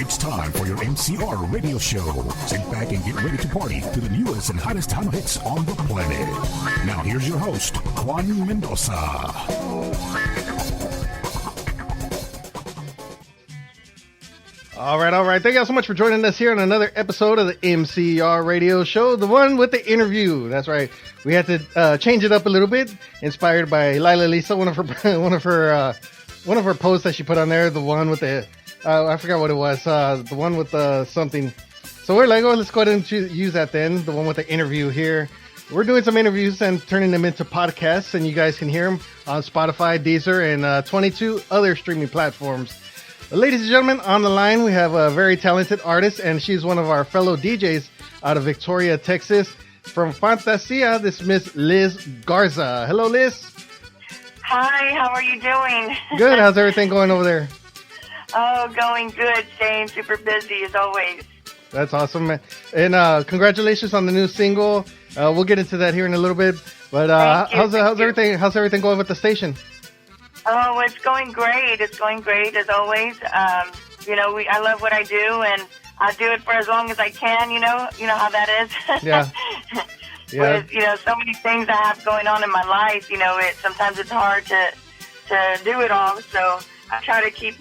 It's time for your MCR radio show. Sit back and get ready to party to the newest and hottest time hits on the planet. Now here's your host, Juan Mendoza. All right. Thank you all so much for joining us here on another episode of the MCR radio show, the one with the interview. That's right. We had to change it up a little bit, inspired by Lila Lisa, one of her posts that she put on there, the one with the I forgot what it was, the one with the something. So we're like, oh, let's go ahead and use that then, the one with the interview here. We're doing some interviews and turning them into podcasts, and you guys can hear them on Spotify, Deezer, and 22 other streaming platforms. Ladies and gentlemen, on the line, we have a very talented artist, and she's one of our fellow DJs out of Victoria, Texas. From Fantazzia, this is Miss Lizz Garza. Hello, Liz. Hi, how are you doing? Good. How's everything going over there? Oh, going good. Staying super busy as always. That's awesome, man. And congratulations on the new single. We'll get into that here in a little bit. But how's everything? How's everything going with the station? Oh, it's going great. It's going great as always. I love what I do, and I'll do it for as long as I can. You know how that is. Yeah. Yeah. With so many things I have going on in my life. Sometimes it's hard to do it all. So I try to keep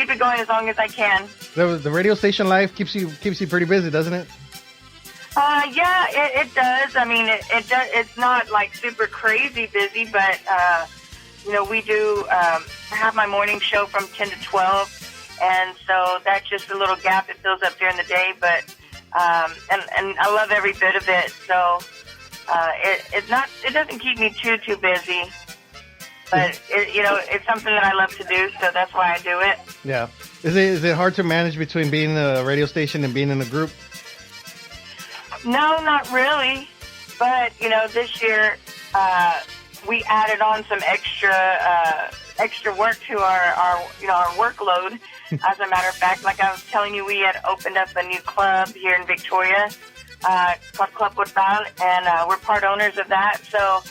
it going as long as I can. The radio station life keeps you pretty busy, doesn't it? Yeah, it does. I mean, it does. It's not like super crazy busy, but we do have my morning show from 10 to 12, and so that's just a little gap it fills up during the day. But and I love every bit of it. So it doesn't keep me too busy. But it's something that I love to do, so that's why I do it. Yeah. Is it hard to manage between being a radio station and being in a group? No, not really. But this year we added on some extra work to our workload. As a matter of fact, like I was telling you, we had opened up a new club here in Victoria called Club Portal, and we're part owners of that. So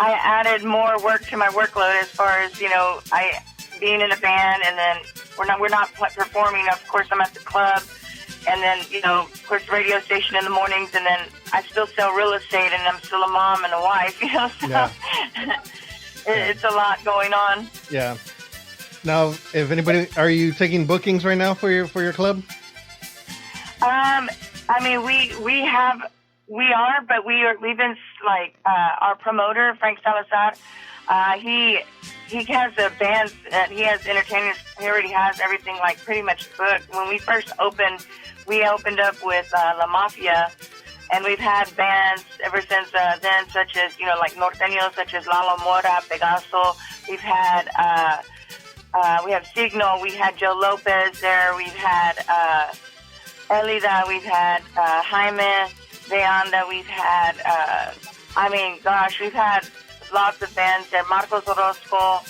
I added more work to my workload as far as I being in a band, and then we're not performing. Of course, I'm at the club, and then of course, radio station in the mornings, and then I still sell real estate, and I'm still a mom and a wife. So yeah. It's a lot going on. Yeah. Now, if anybody, are you taking bookings right now for your club? I mean, we are, but we've been like our promoter Frank Salazar. He has a band that he has entertainers. He already has everything like pretty much booked. When we first opened, we opened up with La Mafia, and we've had bands ever since then, such as like norteños, such as Lalo Mora, Pegaso. We've had we have Signal. We had Joe Lopez there. We've had Elida. We've had Jaime de Anda. We've had we've had lots of bands there. Marcos Orozco.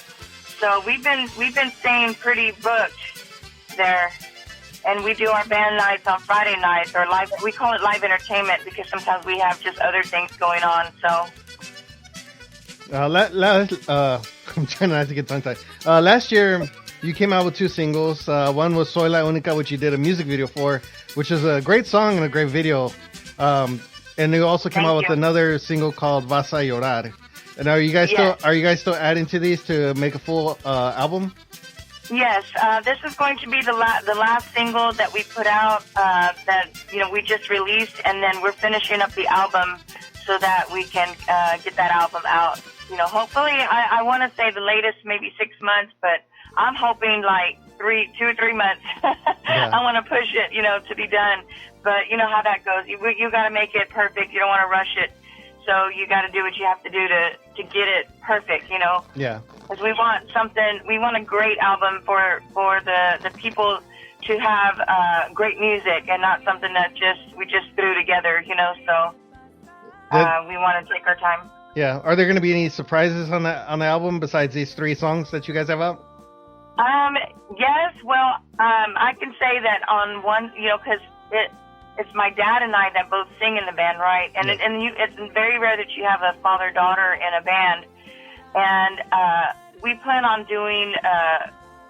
So we've been staying pretty booked there, and we do our band nights on Friday nights, or live. We call it live entertainment because sometimes we have just other things going on. So. I'm trying not to get tongue-tied. Last year, you came out with two singles. One was Soy La Única, which you did a music video for, which is a great song and a great video. And you also came out with another single called Vas a Llorar. And are you guys still adding to these to make a full album? Yes, this is going to be the last single that we put out that we just released, and then we're finishing up the album so that we can get that album out. Hopefully, I want to say the latest maybe 6 months, but I'm hoping like 2 or 3 months. Yeah. I want to push it, to be done. But you know how that goes. You got to make it perfect. You don't want to rush it. So you got to do what you have to do to get it perfect, Yeah. Because we want a great album for the people to have great music and not something that we just threw together, So we want to take our time. Yeah. Are there going to be any surprises on the album besides these 3 songs that you guys have out? Yes. Well, I can say that on one, because it's my dad and I that both sing in the band, right? And it's very rare that you have a father-daughter in a band. And we plan on doing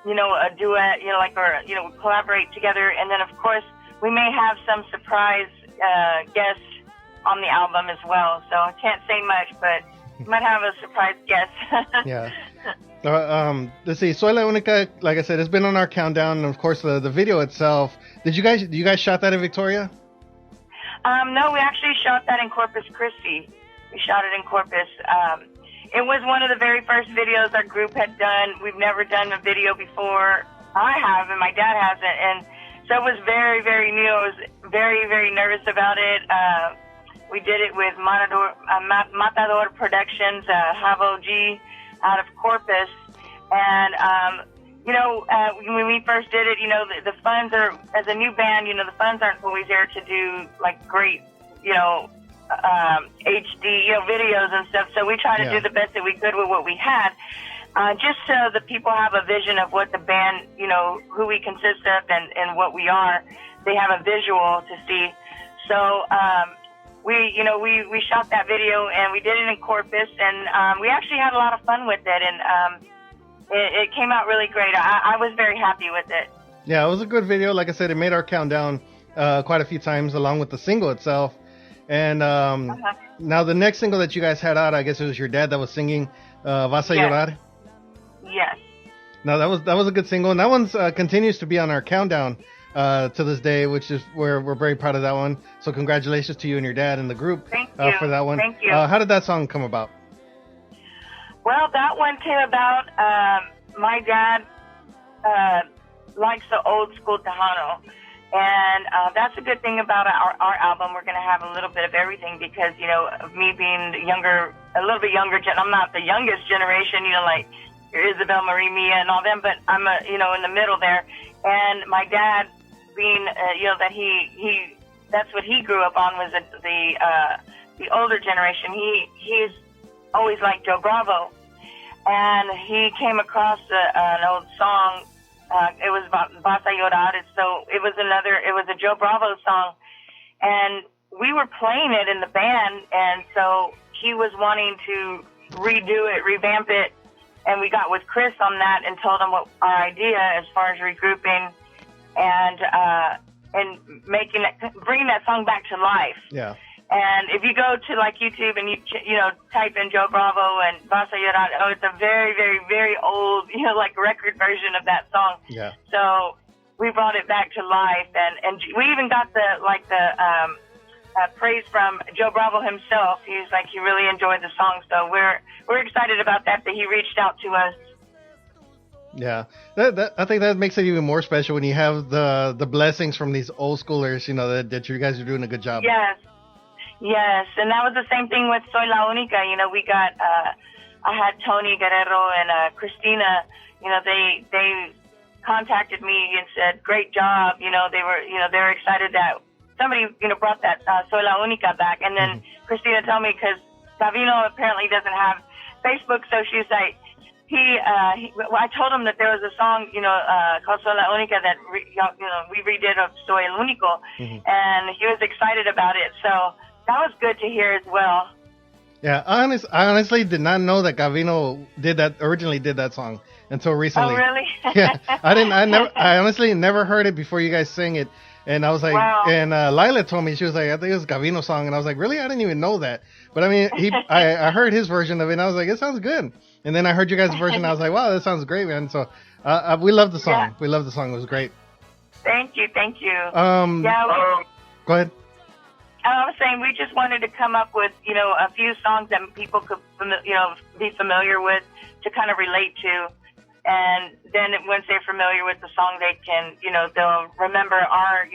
a duet, or collaborate together. And then, of course, we may have some surprise guests on the album as well. So I can't say much, but we might have a surprise guest. Yeah. Let's see. Soy la Única, like I said, it's been on our countdown, and of course the video itself. You guys shot that in Victoria? No, we actually shot that in Corpus Christi. We shot it in Corpus. It was one of the very first videos our group had done. We've never done a video before. I have, and my dad hasn't, and so it was very, very new. I was very, very nervous about it. We did it with Matador Productions, Havo G, out of Corpus, and when we first did it, the funds are, as a new band, the funds aren't always there to do like great, HD, videos and stuff. So we try to do the best that we could with what we had, just so the people have a vision of what the band, who we consist of and what we are. They have a visual to see. So we shot that video and we did it in Corpus, and we actually had a lot of fun with it, and it came out really great. I was very happy with it. Yeah, it was a good video. Like I said, it made our countdown quite a few times, along with the single itself. And now the next single that you guys had out, I guess it was your dad that was singing Vas a Llorar. Yes. Now that was a good single, and that one continues to be on our countdown to this day, which is where we're very proud of that one. So congratulations to you and your dad and the group for that one. Thank you. How did that song come about? Well, that one came about. My dad likes the old school Tejano. And that's a good thing about our album. We're going to have a little bit of everything because, of me being a little bit younger, I'm not the youngest generation, like your Isabel Marie Mia and all them, but I'm, in the middle there. And my dad being, that he that's what he grew up on was the older generation. He's always liked Joe Bravo. And he came across an old song. It was about Vas a Llorar. It was a Joe Bravo song, and we were playing it in the band, and so he was wanting to redo it, revamp it, and we got with Chris on that and told him what our idea as far as regrouping and bringing that song back to life. Yeah. And if you go to like YouTube and you type in Joe Bravo and Vas a Llorar, it's a very, very, very old, like record version of that song. Yeah. So we brought it back to life, and we even got the praise from Joe Bravo himself. He's like, he really enjoyed the song. So we're excited about that he reached out to us. Yeah, I think that makes it even more special when you have the blessings from these old schoolers. That you guys are doing a good job. Yes, and that was the same thing with Soy la Única. We got, I had Tony Guerrero and Christina. They contacted me and said, "Great job." They were excited that somebody brought that Soy la Única back. And then Christina told me because Gavino apparently doesn't have Facebook, so she's like, I told him that there was a song, called Soy la Única that we redid of Soy el Único, and he was excited about it. So that was good to hear as well. Yeah, I honestly did not know that Gavino originally did that song until recently. Oh, really? Yeah, I honestly never heard it before you guys sang it, and I was like, wow. And Lila told me, she was like, I think it was Gavino's song, and I was like, really? I didn't even know that. But I mean, I heard his version of it, and I was like, it sounds good. And then I heard you guys' version, and I was like, wow, that sounds great, man. So we love the song. Yeah. We love the song. It was great. Thank you. Go ahead. I was saying we just wanted to come up with, a few songs that people could, be familiar with to kind of relate to. And then once they're familiar with the song, they can, they'll remember our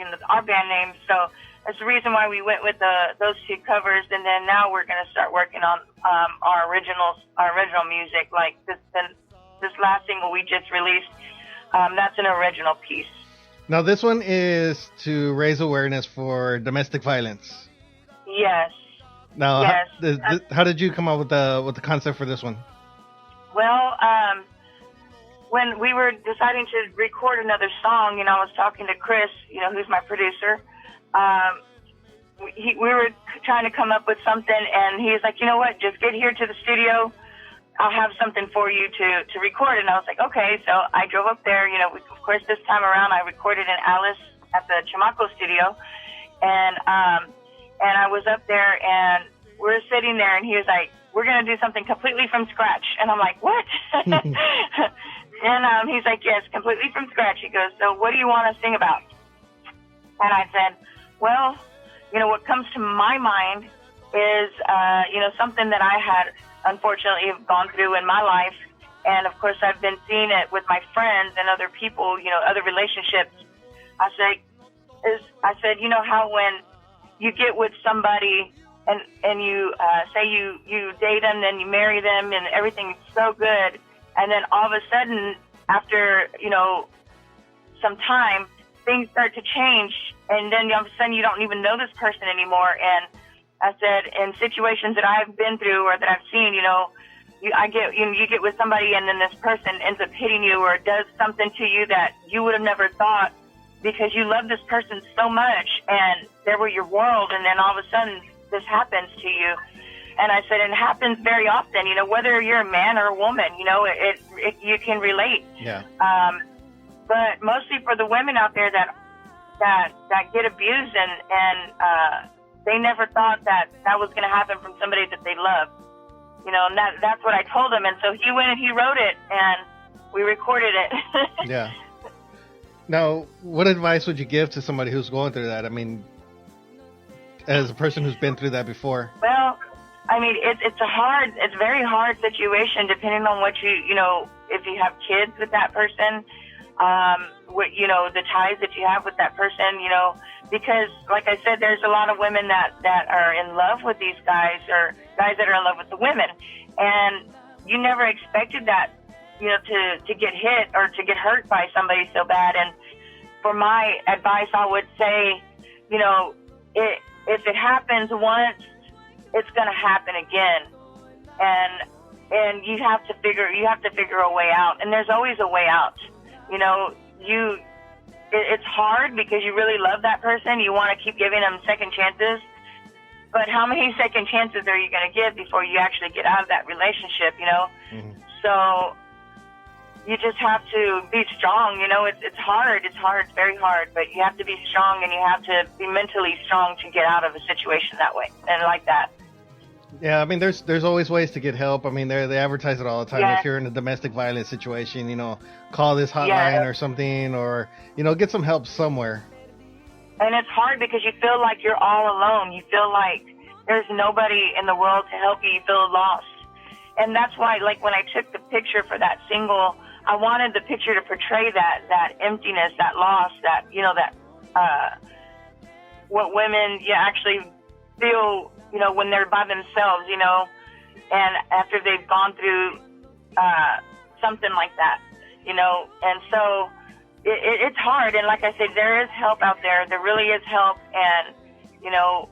band names. So that's the reason why we went with those two covers. And then now we're going to start working on our original music. Like this last single we just released, that's an original piece. Now, this one is to raise awareness for domestic violence. Yes. Now, yes. How did you come up with the concept for this one? Well, when we were deciding to record another song, I was talking to Chris, who's my producer. We were trying to come up with something, and he's like, you know what, just get here to the studio. I'll have something for you to record. And I was like, okay. So I drove up there. You know, of course, this time around I recorded in Alice at the Chamaco studio, and I was up there, and we're sitting there, and he was like, we're gonna do something completely from scratch. And I'm like, what? And he's like, yes, completely from scratch. He goes, so what do you want to sing about? And I said, well, you know, what comes to my mind is, you know, something that I had unfortunately gone through in my life. And of course, I've been seeing it with my friends and other people, you know, other relationships. I said, you know how when you get with somebody and you say you date them, then you marry them, and everything's so good, and then all of a sudden, after, you know, some time, things start to change, and then all of a sudden you don't even know this person anymore. And I said, in situations that I've been through or that I've seen, you know, you get with somebody, and then this person ends up hitting you or does something to you that you would have never thought, because you love this person so much and they were your world, and then all of a sudden this happens to you. And I said, it happens very often, you know, whether you're a man or a woman, you know, it you can relate. Yeah. But mostly for the women out there that get abused, and they never thought that was going to happen from somebody that they love. You know, and that's what I told him. And so he went and he wrote it, and we recorded it. Yeah. Now, what advice would you give to somebody who's going through that? I mean, as a person who's been through that before. Well, I mean, it's a very hard situation, depending on what you know, if you have kids with that person, what, you know, the ties that you have with that person, you know, because like I said, there's a lot of women that are in love with these guys, or guys that are in love with the women, and you never expected that, you know, to get hit or to get hurt by somebody so bad. And for my advice, I would say, you know, if it happens once, it's going to happen again, and you have to figure a way out, and there's always a way out. You know, it's hard because you really love that person. You want to keep giving them second chances, but how many second chances are you going to give before you actually get out of that relationship? You know, So you just have to be strong. You know, it's hard. It's very hard, but you have to be strong, and you have to be mentally strong to get out of a situation that way and like that. Yeah, I mean, there's always ways to get help. I mean, they advertise it all the time. Yes. If you're in a domestic violence situation, you know, call this hotline or something, or, you know, get some help somewhere. And it's hard because you feel like you're all alone. You feel like there's nobody in the world to help you. You feel lost. And that's why, like, when I took the picture for that single, I wanted the picture to portray that emptiness, that loss, that, you know, that what women actually feel, you know, when they're by themselves, you know, and after they've gone through something like that, you know. And so it's hard. And like I said, there is help out there. There really is help. And, you know,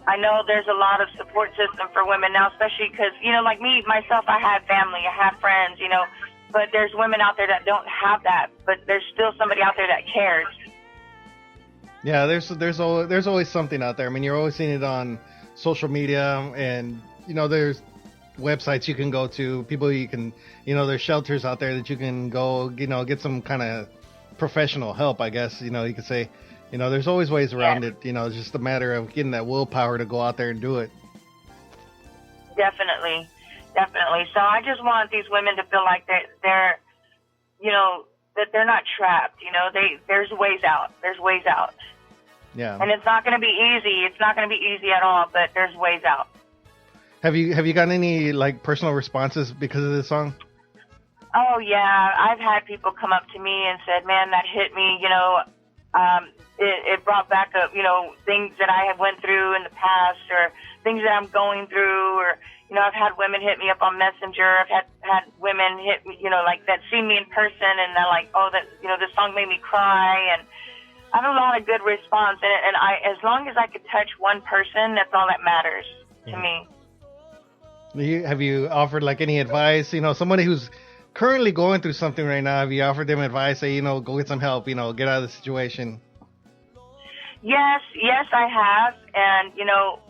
I know there's a lot of support system for women now, especially because, you know, like me, myself, I have family, I have friends, you know, but there's women out there that don't have that, but there's still somebody out there that cares. Yeah, there's always something out there. I mean, you're always seeing it on social media, and, you know, there's websites you can go to, people you can, you know, there's shelters out there that you can go, you know, get some kind of professional help, I guess, you know, you could say. You know, there's always ways around it. You know, it's just a matter of getting that willpower to go out there and do it. Definitely. So I just want these women to feel like they're, you know, that they're not trapped. You know, there's ways out. Yeah. And it's not going to be easy. It's not going to be easy at all, but there's ways out. Have you gotten any, like, personal responses because of this song? Oh, yeah. I've had people come up to me and said, man, that hit me, you know. It brought back up, you know, things that I have went through in the past, or things that I'm going through, or, you know, I've had women hit me up on Messenger. I've had women hit me, you know, like, that see me in person, and they're like, oh, that, you know, this song made me cry, and I have a lot of good response, and I, as long as I could touch one person, that's all that matters to me. Have you offered, like, any advice? You know, somebody who's currently going through something right now, have you offered them advice, say, you know, go get some help, you know, get out of the situation? Yes, I have. And, you know,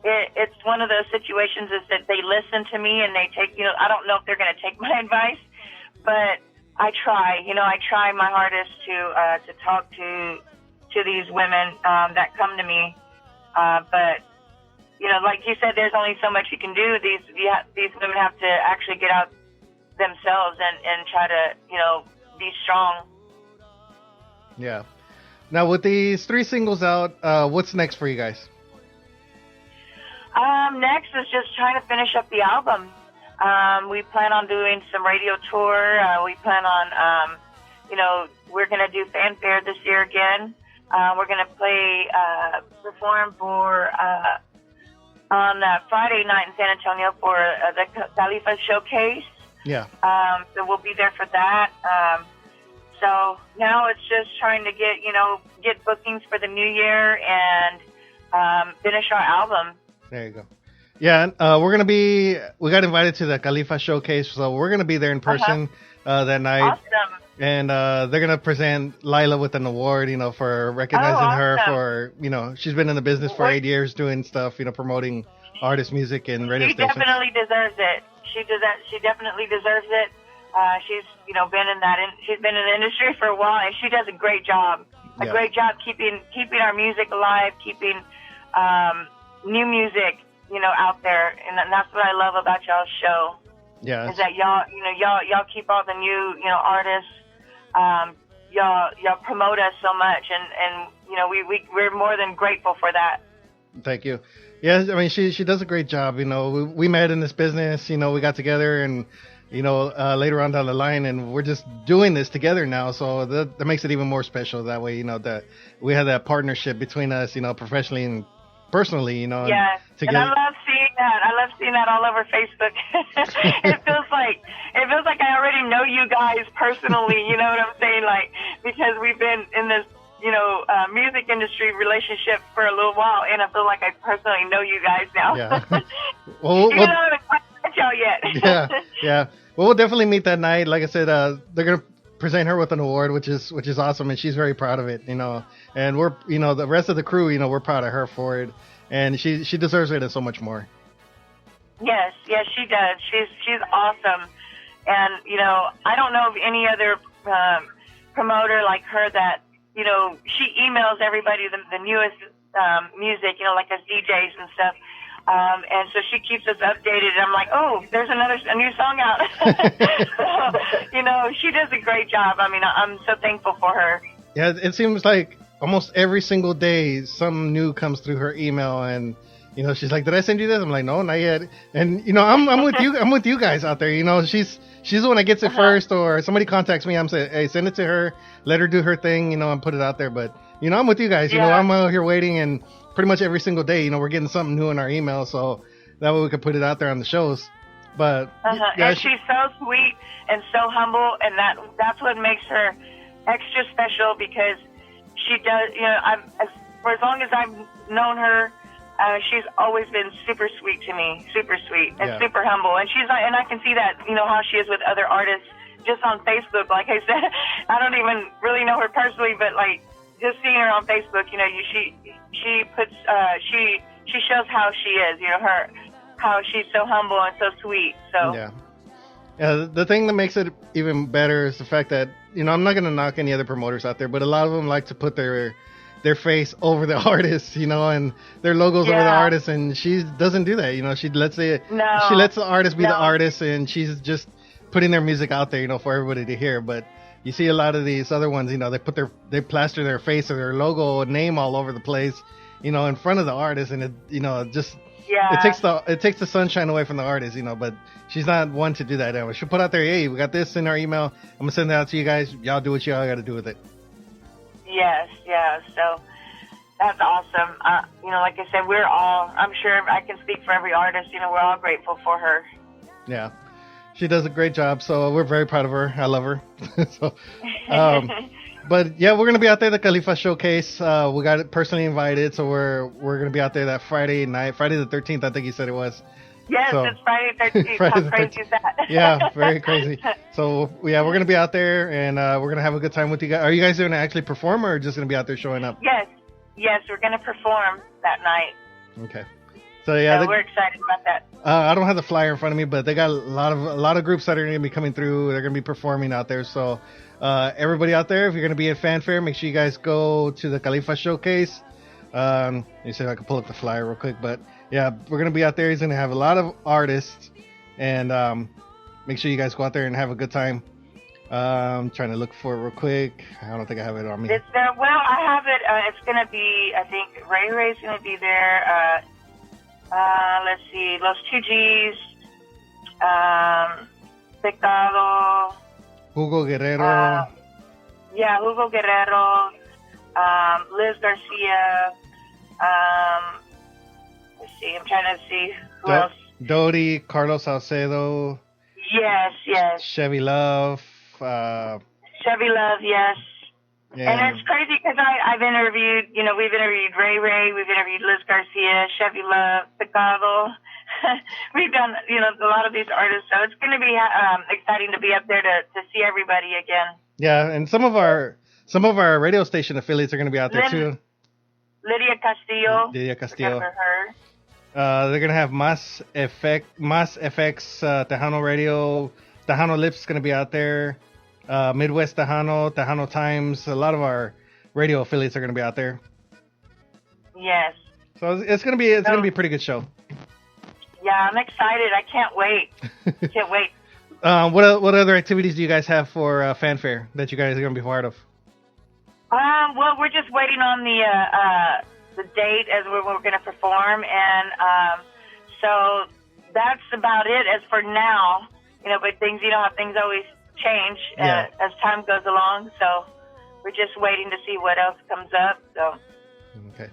it's one of those situations is that they listen to me and they take, I don't know if they're going to take my advice, but I try, I try my hardest to talk to these women that come to me. But, like you said, there's only so much you can do. These women have to actually get out themselves and try to, be strong. Yeah. Now, with these 3 singles out, what's next for you guys? Next is just trying to finish up the album. We plan on doing some radio tour. We plan on, we're going to do fanfare this year again. We're going to perform on Friday night in San Antonio for the Khalifa Showcase. Yeah. So we'll be there for that. So now it's just trying to get bookings for the new year and finish our album. There you go. Yeah, we got invited to the Khalifa Showcase, so we're going to be there in person that night. Awesome. And they're going to present Lila with an award, for recognizing her for, she's been in the business for 8 years doing stuff, promoting artist music and radio stations. She definitely deserves it. She definitely deserves it. She's, she's been in the industry for a while, and she does a great job. A great job keeping our music alive, keeping new music, out there. And that's what I love about y'all's show. Yeah. Is that y'all keep all the new, artists. Y'all promote us so much, and we're more than grateful for that. Thank you. Yeah, I mean, she does a great job. We met in this business. We got together, and later on down the line, and we're just doing this together now. So that makes it even more special. That way, that we have that partnership between us, professionally and personally, Yeah, and I love seeing that. I love seeing that all over Facebook. It feels like I already know you guys personally. You know what I'm saying? Like, because we've been in this, music industry relationship for a little while, and I feel like I personally know you guys now. Yeah. Well, even though I haven't quite met y'all yet. Yeah. Well, we'll definitely meet that night. Like I said, they're gonna present her with an award, which is awesome, and she's very proud of it. And we're, the rest of the crew, we're proud of her for it, and she deserves it and so much more. Yes, she does. She's awesome, and I don't know of any other promoter like her that she emails everybody the newest music, like us DJs and stuff. And so she keeps us updated, and I'm like, oh, there's a new song out. So, she does a great job. I mean, I'm so thankful for her. Yeah, it seems like almost every single day something new comes through her email, and she's like, did I send you this? I'm like, no, not yet. And I'm with you. I'm with you guys out there. She's the one that gets it first, or somebody contacts me. I'm saying, hey, send it to her, let her do her thing, and put it out there. But I'm with you guys. I'm out here waiting, and pretty much every single day, we're getting something new in our email, so that way we could put it out there on the shows. But and she's so sweet and so humble, and that's what makes her extra special, because she does. For as long as I've known her, she's always been super sweet to me, super sweet and super humble. And and I can see that, how she is with other artists just on Facebook. Like I said, I don't even really know her personally, but like just seeing her on Facebook, she puts, she shows how she is, how she's so humble and so sweet. So yeah. The thing that makes it even better is the fact that, I'm not going to knock any other promoters out there, but a lot of them like to put their face over the artist, and their logos over the artist, and she doesn't do that. She lets the artist be the artist, and she's just putting their music out there, for everybody to hear. But you see a lot of these other ones, they plaster their face or their logo or name all over the place, in front of the artist, and it takes the sunshine away from the artist, but she's not one to do that. She'll put out there, hey, we got this in our email, I'm gonna send that out to you guys, y'all do what y'all got to do with it. Yes, so that's awesome. Like I said, I'm sure I can speak for every artist, we're all grateful for her. Yeah. She does a great job, so we're very proud of her. I love her. But yeah, we're gonna be out there at the Khalifa Showcase. We got it personally invited, so we're gonna be out there that Friday night, Friday the 13th. I think you said it was. Yes, so, it's Friday the 13th. How crazy is that? Yeah, very crazy. So yeah, we're gonna be out there, and we're gonna have a good time with you guys. Are you guys gonna actually perform, or just gonna be out there showing up? Yes, we're gonna perform that night. Okay. So yeah, we're excited about that. I don't have the flyer in front of me, but they got a lot of groups that are going to be coming through. They're going to be performing out there. So everybody out there, if you're going to be at Fanfare, make sure you guys go to the Khalifa Showcase. Let me see if I can pull up the flyer real quick. But yeah, we're going to be out there. He's going to have a lot of artists, and make sure you guys go out there and have a good time. I'm trying to look for it real quick. I don't think I have it on me. Well, I have it. It's going to be, I think Ray Ray's going to be there. Let's see, Los 2Gs, Pecado, Hugo Guerrero. Hugo Guerrero, Lizz Garcia. Let's see, I'm trying to see who else. Doty, Carlos Salcedo. Yes. Chevy Love. Chevy Love, yes. Yeah. And it's crazy because I've interviewed, we've interviewed Ray Ray, we've interviewed Lizz Garcia, Chevy Love, Pecado. We've done, a lot of these artists. So it's going to be exciting to be up there to see everybody again. Yeah, and some of our radio station affiliates are going to be out there too. Lydia Castillo. Remember her. They're going to have Mas FX, Tejano Radio. Tejano Lips is going to be out there. Midwest Tejano Times. A lot of our radio affiliates are going to be out there. Yes. So it's going to be a pretty good show. Yeah, I'm excited. I can't wait. Can't wait. What other activities do you guys have for Fanfare that you guys are going to be part of? Well, we're just waiting on the date as we're going to perform, and so that's about it as for now. But things, how things always change as time goes along. So we're just waiting to see what else comes up. So. Okay.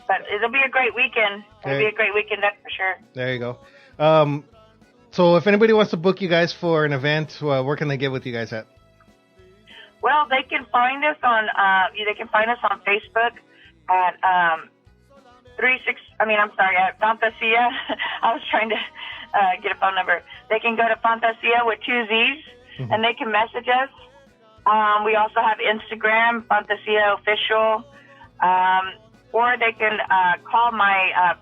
But it'll be a great weekend. It'll be a great weekend, that's for sure. There you go. So if anybody wants to book you guys for an event, where can they get with you guys at? Well, they can find us on Facebook at at Fantazzia. I was trying to get a phone number. They can go to Fantazzia with 2 Z's, and they can message us. We also have Instagram, Fantazzia Official, or they can call my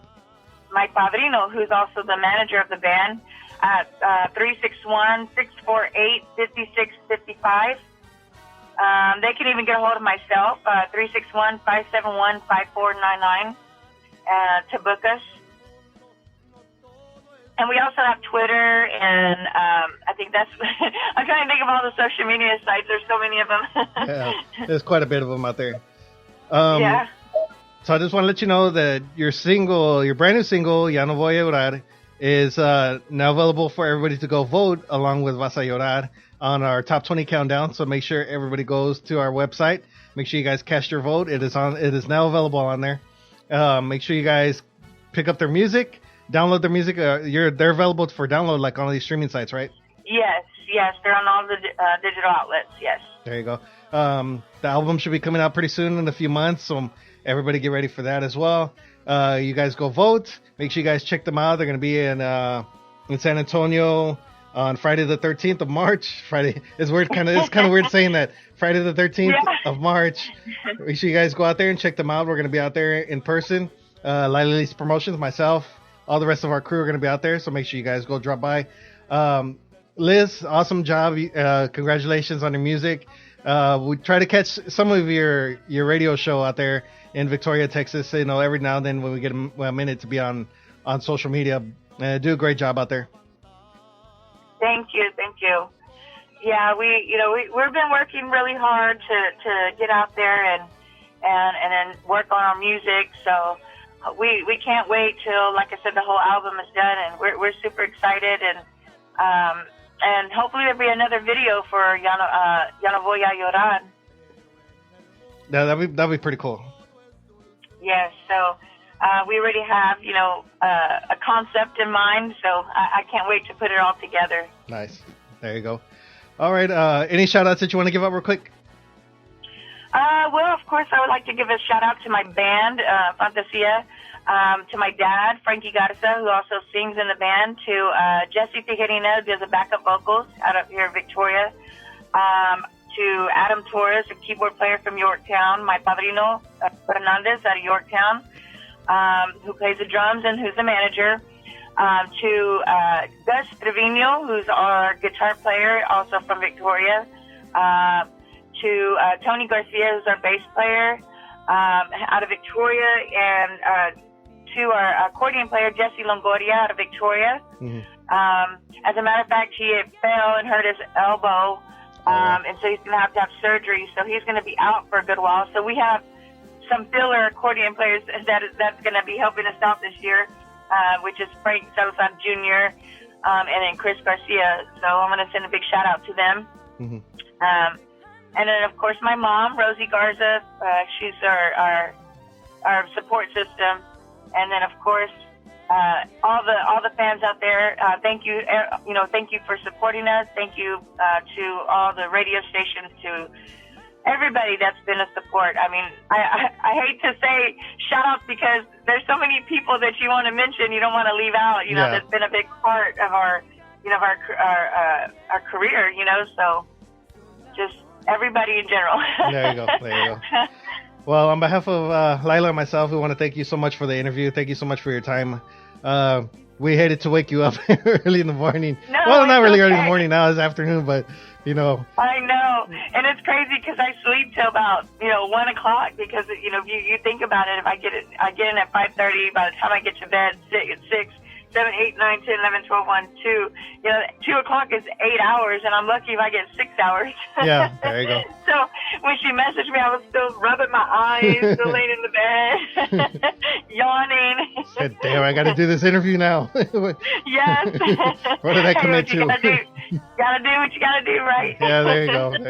padrino, who's also the manager of the band, at 361-648-5655. They can even get a hold of myself, 361-571-5499, to book us. And we also have Twitter, and I think that's... I'm trying to think of all the social media sites. There's so many of them. Yeah, there's quite a bit of them out there. Yeah. So I just want to let you know that your brand new single, Ya No Voy a Llorar, is now available for everybody to go vote, along with Vas a Llorar, on our top 20 countdown. So make sure everybody goes to our website. Make sure you guys cast your vote. It is now available on there. Make sure you guys pick up their music, download their music. They're available for download, like on all these streaming sites, right? Yes, they're on all the digital outlets. Yes. There you go. The album should be coming out pretty soon, in a few months, so everybody get ready for that as well. You guys go vote. Make sure you guys check them out. They're going to be in San Antonio on Friday the 13th of March. Friday is weird. It's kind of weird saying that. Friday the 13th of March. Make sure you guys go out there and check them out. We're going to be out there in person. Lizz Promotions, myself, all the rest of our crew are going to be out there. So make sure you guys go drop by. Lizz, awesome job. Congratulations on your music. We try to catch some of your radio show out there in Victoria, Texas. Every now and then when we get a minute to be on social media. Do a great job out there. Thank you. Yeah, we've been working really hard to get out there and then work on our music. So we can't wait till, like I said, the whole album is done, and we're super excited, and hopefully there'll be another video for Ya No Voy a Llorar. Yeah, that'd be pretty cool. Yes, so we already have, a concept in mind, so I can't wait to put it all together. Nice. There you go. All right. Any shout-outs that you want to give up real quick? Well, of course, I would like to give a shout-out to my band, Fantazzia, to my dad, Frankie Garza, who also sings in the band, to Jesse Tijerina, who does the backup vocals out of here in Victoria, to Adam Torres, a keyboard player from Yorktown, my padrino, Fernandez, out of Yorktown, who plays the drums and who's the manager, to Gus Trevino, who's our guitar player, also from Victoria, to Tony Garcia, who's our bass player out of Victoria, and to our accordion player, Jesse Longoria, out of Victoria. Mm-hmm. As a matter of fact, he fell and hurt his elbow, and so he's going to have surgery, so he's going to be out for a good while. So we have some filler accordion players that's going to be helping us out this year, which is Frank Salazar Jr. And then Chris Garcia. So I'm going to send a big shout out to them. Mm-hmm. And then, of course, my mom, Rosie Garza. She's our support system. And then, of course, all the fans out there. Thank you. Thank you for supporting us. Thank you to all the radio stations, to everybody that's been a support. I mean, I hate to say shout outs because there's so many people that you want to mention, you don't want to leave out, that's been a big part of our career, so just everybody in general. There you go. Well, on behalf of Lila and myself, we want to thank you so much for the interview. Thank you so much for your time. We hated to wake you up early in the morning. No, well, not really okay. early in the morning now, it's afternoon, but I know, and it's crazy because I sleep till about 1 o'clock because you think about it. If I get in at 5:30. By the time I get to bed, 6, 7, 8, 9, 10, 11, 12, 1, 2. 2 o'clock is 8 hours, and I'm lucky if I get 6 hours. Yeah, there you go. So when she messaged me, I was still rubbing my eyes, still laying in the bed, yawning. Said, damn, I got to do this interview now. Yes. What did I commit to? Gotta do what you gotta do, right? Yeah, there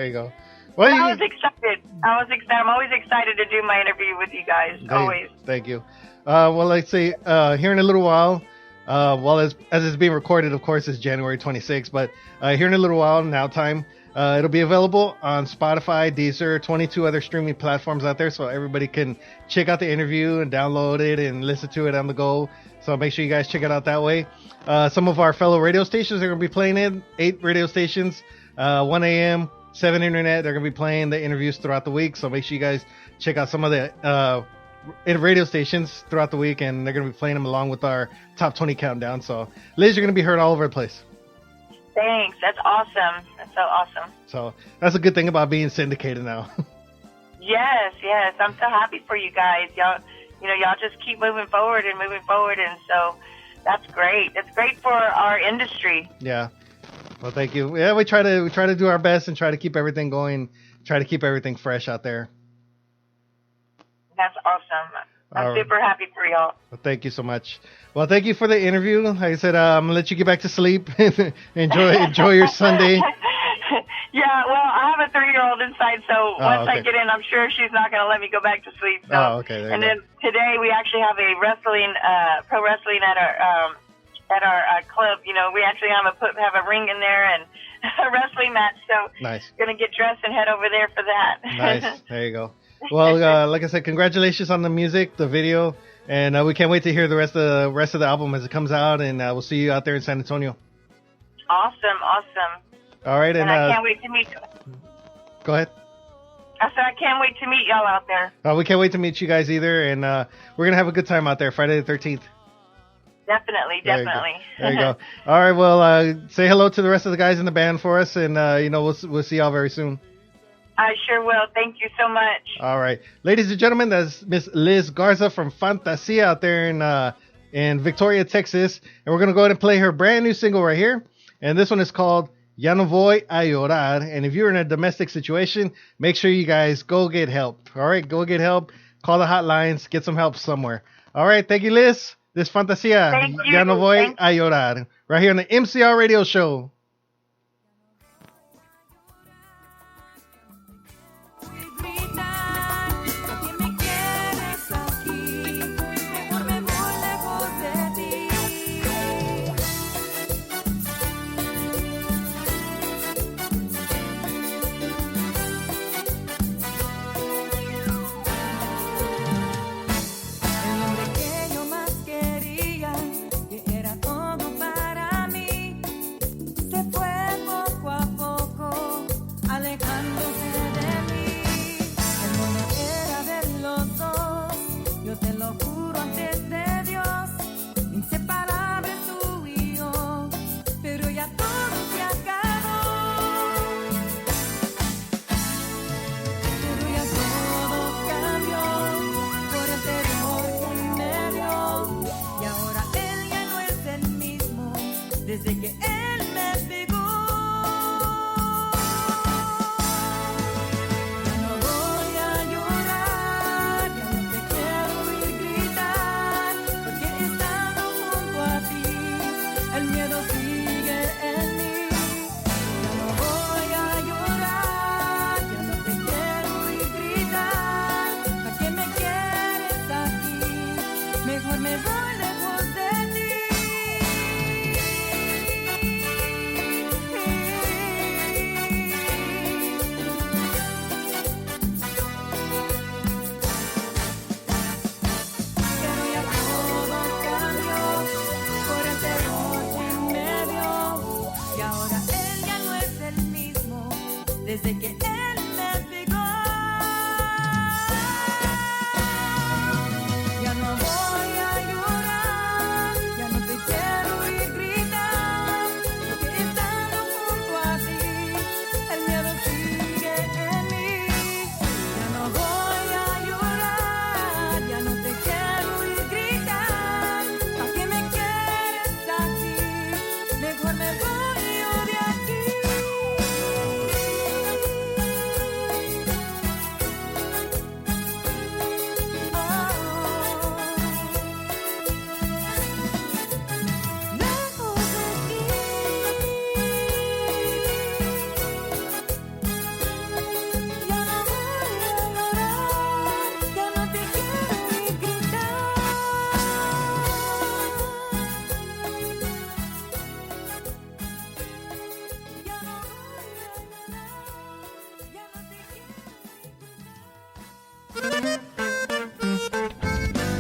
you go. Well, I was excited. I'm always excited to do my interview with you guys. Always. Thank you. Well, like say, here in a little while, as it's being recorded, of course, it's January 26th, but here in a little while, now time, it'll be available on Spotify, Deezer, 22 other streaming platforms out there, so everybody can check out the interview and download it and listen to it on the go. So make sure you guys check it out that way. Some of our fellow radio stations are going to be playing it. 8 radio stations, 1 a.m., 7 internet. They're going to be playing the interviews throughout the week. So make sure you guys check out some of the radio stations throughout the week, and they're going to be playing them along with our top 20 countdown. So Liz, you're going to be heard all over the place. Thanks. That's awesome. That's so awesome. So that's a good thing about being syndicated now. Yes. I'm so happy for you guys. Y'all just keep moving forward, and so that's great. It's great for our industry. Yeah. Well, thank you. Yeah, we try to do our best and try to keep everything going, try to keep everything fresh out there. That's awesome. I'm super happy for y'all. Well, thank you so much. Well, thank you for the interview. Like I said, I'm gonna let you get back to sleep and enjoy your Sunday. Yeah, well, I have a 3-year-old inside, so once okay. I get in, I'm sure she's not going to let me go back to sleep. So. Okay. And then today we actually have a pro wrestling at our club. We actually have a ring in there and a wrestling match. So nice. Going to get dressed and head over there for that. Nice. There you go. Well, like I said, congratulations on the music, the video, and we can't wait to hear the rest of the album as it comes out. And we'll see you out there in San Antonio. Awesome. All right, and I can't wait to meet you. Go ahead. I said I can't wait to meet y'all out there. We can't wait to meet you guys either, and we're gonna have a good time out there Friday the 13th. Definitely. There you go. All right, well, say hello to the rest of the guys in the band for us, and we'll see y'all very soon. I sure will. Thank you so much. All right, ladies and gentlemen, that's Miss Lizz Garza from Fantazzia out there in Victoria, Texas, and we're gonna go ahead and play her brand new single right here, and this one is called Ya no voy a llorar. And if you're in a domestic situation, make sure you guys go get help. All right, go get help. Call the hotlines. Get some help somewhere. All right, thank you, Liz. This Fantazzia. Thank you. Ya no voy a llorar. Right here on the MCR radio show. Se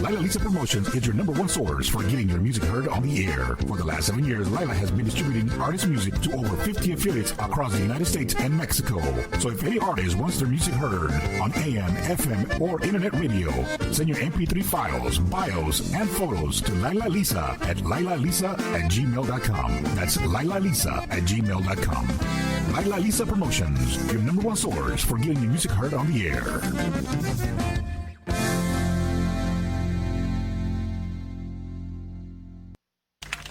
Lila Lisa Promotions is your number one source for getting your music heard on the air. For the last 7 years, Lila has been distributing artist music to over 50 affiliates across the United States and Mexico. So if any artist wants their music heard on AM, FM, or internet radio, send your MP3 files, bios, and photos to Lila Lisa at lilalisa@gmail.com. That's lilalisa@gmail.com. Lila Lisa Promotions, your number one source for getting your music heard on the air.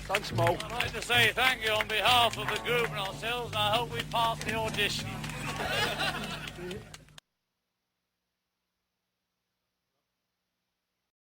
Thanks, Mo. I'd like to say thank you on behalf of the group and ourselves, and I hope we pass the audition.